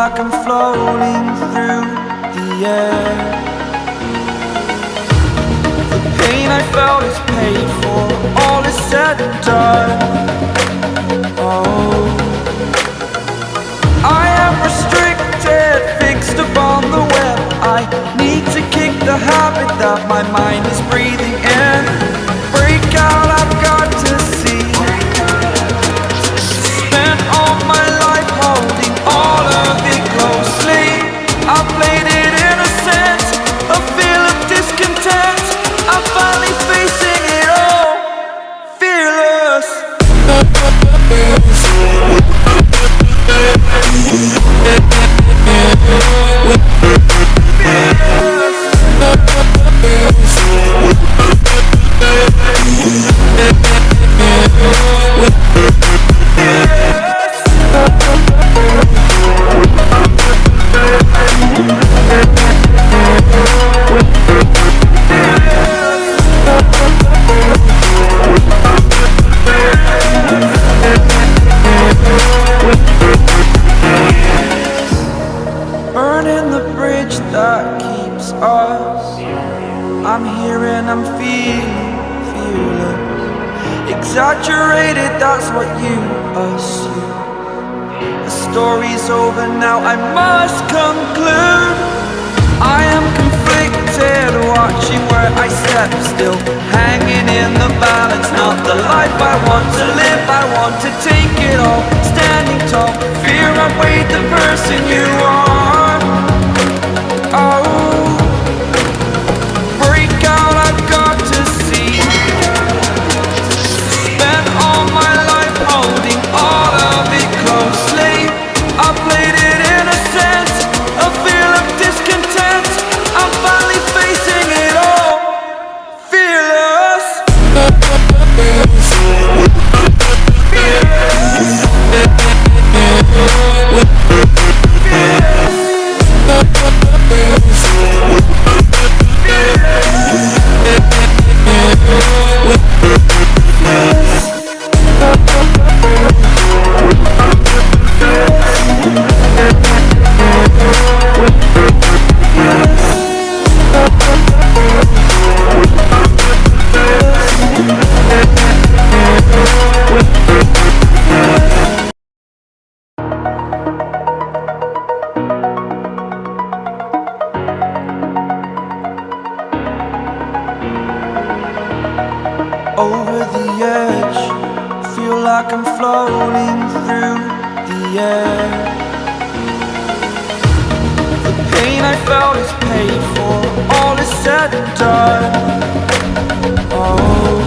like I'm floating through the air. The pain I felt is paid for, all is said and done. Oh, I am restricted, fixed upon the web. I need to kick the habit that my mind is breathing in. Break out, I've got to see. Spent all my life holding all of it closely. I played it innocent, a feel of discontent. I'm finally facing it all, fearless. Burning the bridge that keeps us. I'm here and I'm feeling fearless. Exaggerated, that's what you assume. The story's over now, I must conclude. I am conflicted, watching where I step still, hanging in the balance. Not the life I want to live, I want to take it all. Standing tall, fear outweighed the person you are. Oh, break out, I've got to see. Spent all my life holding all of it closely. I played it innocent, a feel of discontent. I'm finally facing it all, fearless. Over the edge, feel like I'm floating through the air. The pain I felt is paid for, all is said and done. Oh,